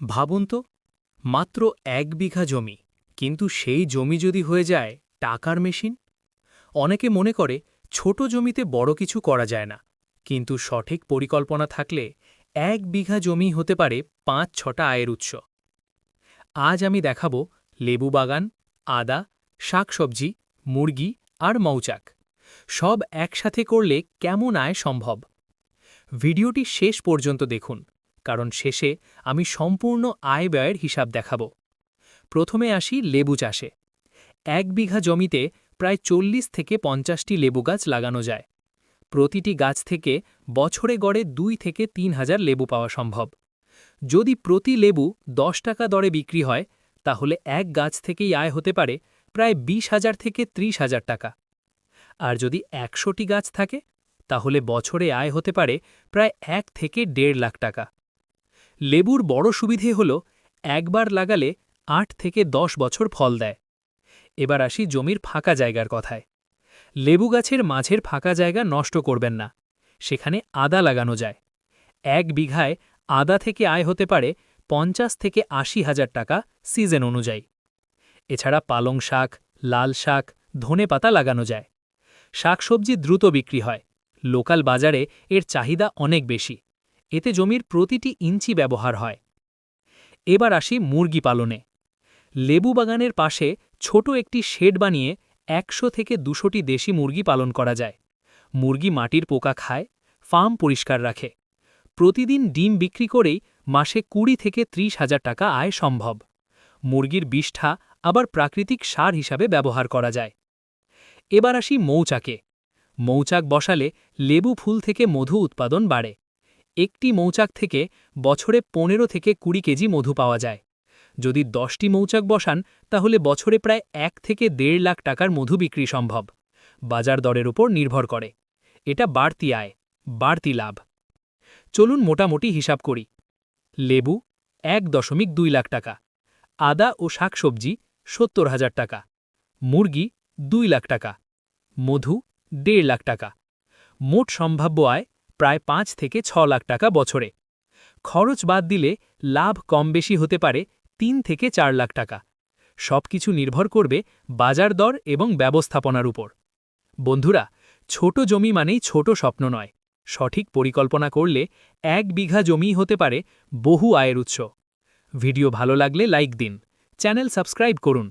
ভাবুন তো, মাত্র ১ বিঘা জমি, কিন্তু সেই জমি যদি হয়ে যায় টাকার মেশিন। অনেকে মনে করে ছোট জমিতে বড় কিছু করা যায় না, কিন্তু সঠিক পরিকল্পনা থাকলে ১ বিঘা জমি হতে পারে ৫-৬টা আয়ের উৎস। আজ আমি দেখাবো লেবু বাগান, আদা, শাকসবজি, মুরগি আর মৌচাক সব একসাথে করলে কেমন আয় সম্ভব। ভিডিওটি শেষ পর্যন্ত দেখুন, কারণ শেষে আমি সম্পূর্ণ আয় ব্যয়ের হিসাব দেখাব। প্রথমে আসি লেবু চাষে। ১ বিঘা জমিতে প্রায় ৪০ থেকে ৫০টি লেবু গাছ লাগানো যায়। প্রতিটি গাছ থেকে বছরে গড়ে ২ থেকে ৩ হাজার লেবু পাওয়া সম্ভব। যদি প্রতি লেবু ১০ টাকা দরে বিক্রি হয়, তাহলে এক গাছ থেকেই আয় হতে পারে প্রায় ২০,০০০ থেকে ৩০,০০০ টাকা। আর যদি ১০০টি গাছ থাকে, তাহলে বছরে আয় হতে পারে প্রায় ১ থেকে ১.৫ লাখ টাকা। লেবুর বড় সুবিধে হল একবার লাগালে ৮ থেকে ১০ বছর ফল দেয়। এবার আসি জমির ফাঁকা জায়গার কথায়। লেবু গাছের মাঝের ফাঁকা জায়গা নষ্ট করবেন না, সেখানে আদা লাগানো যায়। ১ বিঘায় আদা থেকে আয় হতে পারে ৫০ থেকে ৮০,০০০ টাকা সিজন অনুযায়ী। এছাড়া পালং শাক, লাল শাক, ধনেপাতা লাগানো যায়। শাকসবজি দ্রুত বিক্রি হয়, লোকাল বাজারে এর চাহিদা অনেক বেশি। এতে জমির প্রতিটি ইঞ্চি ব্যবহার হয়। এবার আসি মুরগি পালনে। লেবু বাগানের পাশে ছোট একটি শেড বানিয়ে ১০০ থেকে ২০০টি দেশি মুরগি পালন করা যায়। মুরগি মাটির পোকা খায়, ফার্ম পরিষ্কার রাখে। প্রতিদিন ডিম বিক্রি করেই মাসে ২০ থেকে ৩০,০০০ টাকা আয় সম্ভব। মুরগির বিষ্ঠা আবার প্রাকৃতিক সার হিসাবে ব্যবহার করা যায়। এবার আসি মৌচাকে। মৌচাক বসালে লেবু ফুল থেকে মধু উৎপাদন বাড়ে। একটি মৌচাক থেকে বছরে ১৫ থেকে ২০ কেজি মধু পাওয়া যায়। যদি ১০টি মৌচাক বসান, তাহলে বছরে প্রায় ১ থেকে ১.৫ লাখ টাকার মধু বিক্রি সম্ভব। বাজার দরের উপর নির্ভর করে। এটা বাড়তি আয়, বাড়তি লাভ। চলুন মোটামুটি হিসাব করি। লেবু ১.২ লাখ টাকা, আদা ও শাকসবজি ৭০,০০০ টাকা, মুরগি ২ লাখ টাকা, মধু ১.৫ লাখ টাকা। মোট সম্ভাব্য আয় প্রায় ৫ থেকে ৬ লাখ টাকা বছরে। খরচ বাদ দিলে লাভ কম বেশি হতে পারে ৩ থেকে ৪ লাখ টাকা। সবকিছু নির্ভর করবে বাজার দর এবং ব্যবস্থাপনার উপর। বন্ধুরা, ছোট জমি মানেই ছোট স্বপ্ন নয়। সঠিক পরিকল্পনা করলে ১ বিঘা জমি হতে পারে বহু আয়ের উৎস। ভিডিও ভালো লাগলে লাইক দিন, চ্যানেল সাবস্ক্রাইব করুন